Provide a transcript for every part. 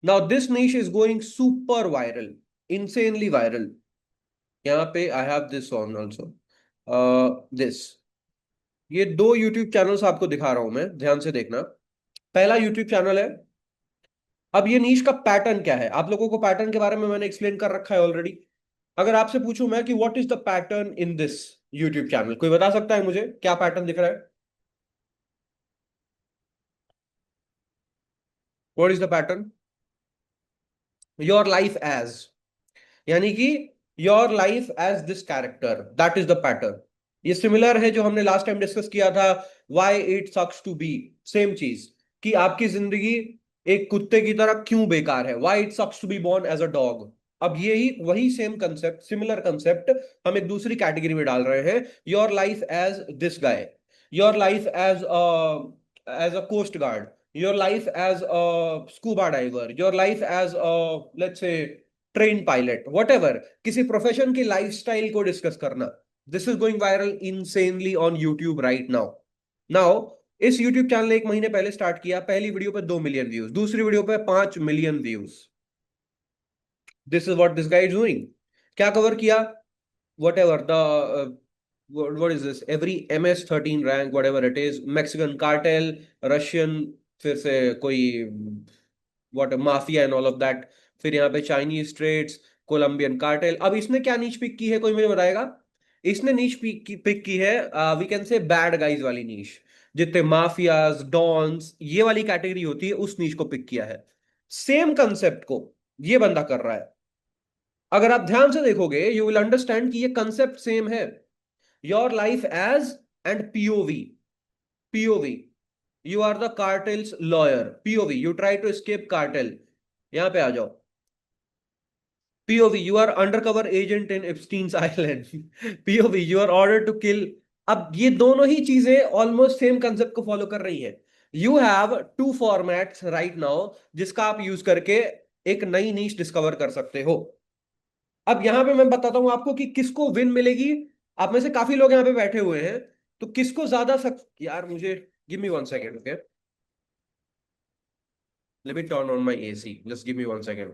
Now this niche is going super viral, insanely viral. यहाँ पे I have this on also, this, ये दो YouTube channels आपको दिखा रहा हूं मैं, ध्यान से देखना। पहला यूट्यूब चैनल है। अब ये नीश का पैटर्न क्या है, आप लोगों को पैटर्न के बारे में मैंने एक्सप्लेन कर रखा है ऑलरेडी। अगर आपसे पूछूं मैं कि what is the pattern in this YouTube channel, कोई बता सकता है मुझे क्या पैटर्न दिख रहा है? What is the pattern? Your life as, यानी कि your life as this character, that is the pattern. ये सिमिलर है जो हमने लास्ट टाइम डिस्कस किया था, why it sucks to be, same चीज, कि आपकी जिंदगी एक कुत्ते की तरह क्यों बेकार है, why it sucks to be born as a dog. अब यही वही सेम कंसेप्ट, सिमिलर कंसेप्ट हम एक दूसरी कैटेगरी में डाल रहे हैं, your life as this guy, your life as a coast guard, your life as a scuba diver, your life as let's say train pilot, whatever, किसी profession की lifestyle को डिस्कस करना। This is going viral insanely on YouTube right now. Now इस YouTube channel ने एक महीने पहले start किया, पहली वीडियो पे 2 मिलियन व्यूज, दूसरी वीडियो पे 5 million views. This is what this guide is doing. क्या कवर किया? What ever the what is this, every MS-13 rank, whatever it is, Mexican cartel, Russian, फिर से कोई what mafia and all of that, फिर यहाँ पे Chinese trades, Colombian cartel. अब इसने क्या नीच पिक की है, कोई मुझे बताएगा? इसने नीच पिक की है, we can say bad guys वाली नीच, जितने माफियाज डॉन्स ये वाली कैटेगरी होती है, उस नीच को पिक किया है। सेम कंसेप्ट को ये बंदा कर रहा है। अगर आप ध्यान से देखोगे यू विल अंडरस्टैंड कि ये कंसेप्ट सेम है। Your life as and POV, POV, you are the cartel's lawyer, POV you try to escape cartel, यहां पे आ जाओ। POV you are undercover agent in Epstein's island, POV you are order to kill. अब ये दोनों ही चीजें almost same concept को फॉलो कर रही है। You have two formats right now जिसका आप यूज करके एक नई नीश डिस्कवर कर सकते हो। अब यहां पे मैं बताता हूं आपको कि किसको विन मिलेगी। आप में से काफी लोग यहां पे बैठे हुए हैं, तो किसको ज्यादा यार मुझे, give me 1 second, okay, let me turn on my AC, just give me 1 second.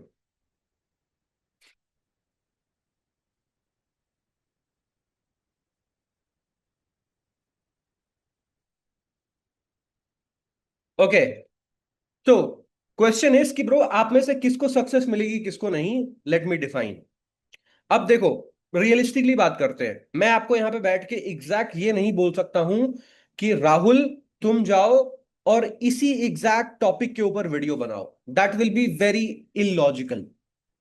Okay, तो क्वेश्चन इज कि ब्रो आप में से किसको सक्सेस मिलेगी किसको नहीं, लेट मी डिफाइन। अब देखो, रियलिस्टिकली बात करते हैं, मैं आपको यहां पे बैठ के एग्जैक्ट ये नहीं बोल सकता हूं कि राहुल तुम जाओ और इसी एग्जैक्ट टॉपिक के ऊपर वीडियो बनाओ, that will be very illogical.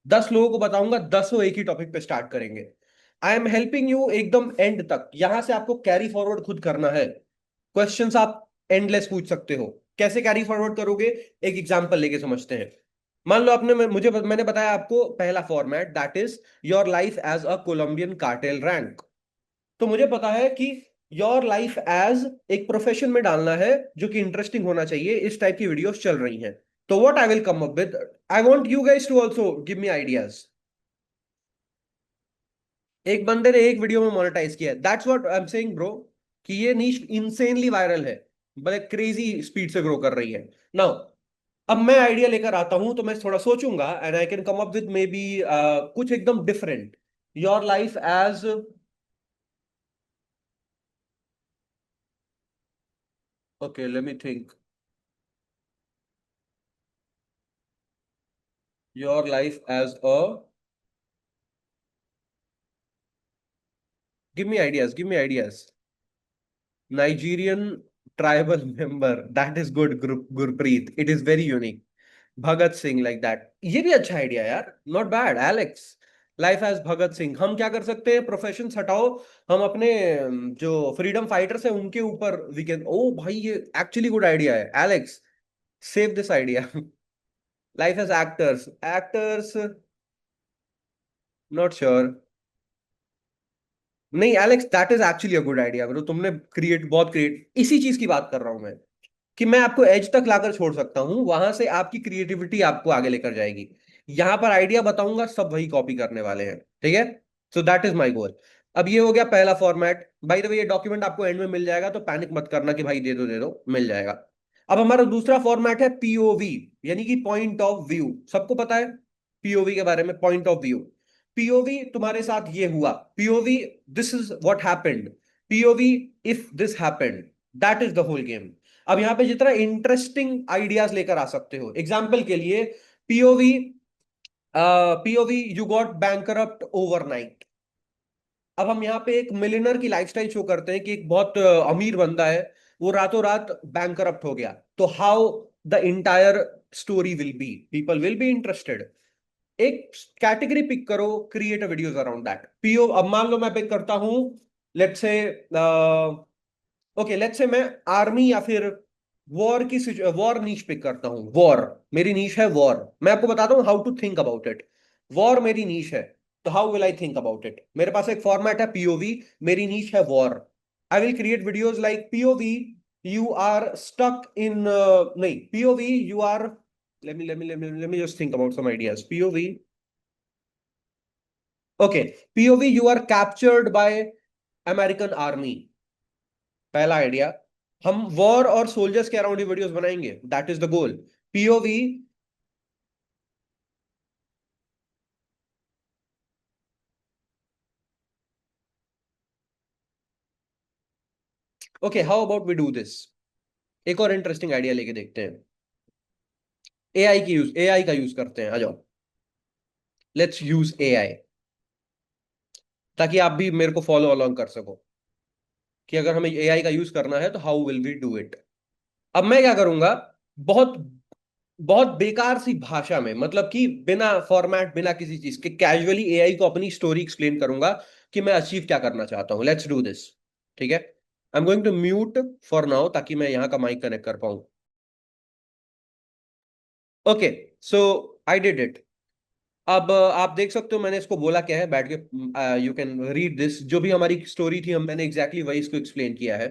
10 लोगों को बताऊंगा, 10 एक ही टॉपिक पे स्टार्ट करेंगे। आई एम हेल्पिंग यू एकदम एंड तक, यहां से आपको कैरी फॉरवर्ड खुद करना है। क्वेश्चंस आप एंडलेस पूछ सकते हो, कैसे कैरी फॉरवर्ड करोगे, एक एग्जांपल लेके समझते हैं। मान लो आपने मैंने बताया आपको पहला format, that is your life as a Colombian cartel rank. तो मुझे पता है कि योर लाइफ एज एक प्रोफेशन में डालना है जो कि इंटरेस्टिंग होना चाहिए, इस टाइप की वीडियोस चल रही हैं। तो what I will come up with, I want you guys to also give me ideas. एक बंदे ने एक वीडियो में मोनेटाइज किया है, that's what I am saying bro, कि ये नीश इंसेनली वायरल है, बड़े क्रेजी स्पीड से ग्रो कर रही है। नाउ अब मैं आइडिया लेकर आता हूं तो मैं थोड़ा सोचूंगा and I can come up with maybe कुछ एकदम different. Your life as, okay let me think, your life as uh, give me ideas, give me ideas. Nigerian tribal member, that is good, Gurpreet, it is very unique. Bhagat Singh like that, ये भी अच्छा idea यार, not bad Alex. Life as Bhagat Singh, हम क्या कर सकते हैं, profession हटाओ, हम अपने जो फ्रीडम फाइटर्स हैं उनके ऊपर वी कैन, ओ भाई ये एक्चुअली गुड आइडिया है Alex, save this idea. Life as actors, actors, not sure. नहीं Alex, that is actually a good idea bro, तुमने क्रिएट, बहुत क्रिएट, इसी चीज की बात कर रहा हूं मैं, कि मैं आपको एज तक लाकर छोड़ सकता हूं, वहां से आपकी क्रिएटिविटी आपको आगे लेकर जाएगी। यहां पर आइडिया बताऊंगा, सब वही कॉपी करने वाले हैं, ठीक है। सो दैट इज माई गोल। अब ये हो गया पहला फॉर्मेट, बाय द वे ये डॉक्यूमेंट आपको एंड में मिल जाएगा, तो पैनिक मत करना कि भाई दे दो दे दो, मिल जाएगा। अब हमारा दूसरा फॉर्मेट है पीओवी, यानी कि पॉइंट ऑफ व्यू। सबको पता है पीओवी के बारे में, पॉइंट ऑफ व्यू। पीओवी तुम्हारे साथ ये हुआ, POV this is what happened, POV if this happened, that is the whole game. अब यहां पे जितना इंटरेस्टिंग आइडियाज लेकर आ सकते हो, एग्जाम्पल के लिए POV, POV you got bankrupt overnight. अब हम यहाँ पे एक मिलियनर की लाइफस्टाइल शो करते हैं कि एक बहुत अमीर बंदा है, वो रातों रात बैंकरप्ट हो गया, तो how the entire story will be, people will be interested. एक कैटेगरी पिक करो, create a videos around that PO. अब मान लो मैं पिक करता हूं, let's say, okay let's say मैं आर्मी या फिर वॉर की वॉर नीश पिक करता हूँ। वॉर मेरी नीश है, वॉर। मैं आपको बताता हूँ how to think about it. War मेरी नीश है, तो how will I think about it. मेरे पास एक फॉर्मेट है पीओवी, मेरी नीश है war. I will create videos like POV you are stuck in, नहीं, POV you are, let me just think about some ideas. POV, okay, POV you are captured by American army, पहला idea. हम war और soldiers के around ही videos बनाएंगे, that is the goal. POV, okay how about we do this, एक और interesting idea लेके देखते हैं। एआई का यूज करते हैं, आ जाओ, लेट्स यूज एआई, ताकि आप भी मेरे को फॉलो अलोंग कर सको कि अगर हमें एआई का यूज करना है तो how will we do it. अब मैं क्या करूंगा, बहुत बहुत बेकार सी भाषा में, मतलब कि बिना फॉर्मेट, बिना किसी चीज के, कैजुअली एआई को अपनी स्टोरी एक्सप्लेन करूंगा कि मैं अचीव क्या करना चाहता हूं। लेट्स डू दिस, ठीक है। I am going to mute for now, ताकि मैं यहां का माइक कनेक्ट कर पाऊं। Okay, so I did it. अब आप देख सकते हो मैंने इसको बोला क्या है बैठ के, यू कैन रीड दिस, जो भी हमारी स्टोरी थी हम मैंने एग्जैक्टली वही इसको एक्सप्लेन किया है।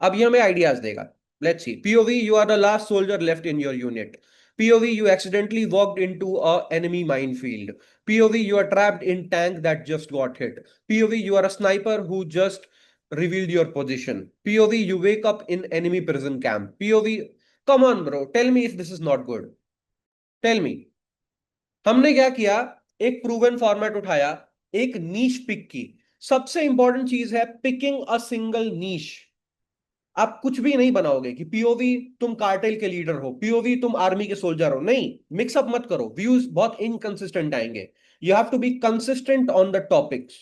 अब ये हमें आइडियाज देगा। Let's see, POV you are the last soldier left in your unit. POV you accidentally walked into a enemy minefield. POV you are trapped in tank that just got hit. POV you are a sniper who just revealed your position. POV you wake up in enemy prison camp. POV, come on bro, tell me if this is not good. Tell me। हमने क्या किया, एक proven format उठाया, एक नीश pick की। सबसे important चीज है पिकिंग अ सिंगल नीश। आप कुछ भी नहीं बनाओगे कि पीओवी तुम कार्टेल के लीडर हो, पीओवी तुम आर्मी के सोल्जर हो, नहीं, मिक्सअप मत करो, व्यूज बहुत इनकंसिस्टेंट आएंगे। You have to be consistent on the topics.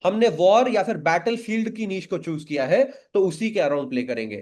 हमने वॉर या फिर बैटल फील्ड की नीश को चूज किया है, तो उसी के अराउंड प्ले करेंगे।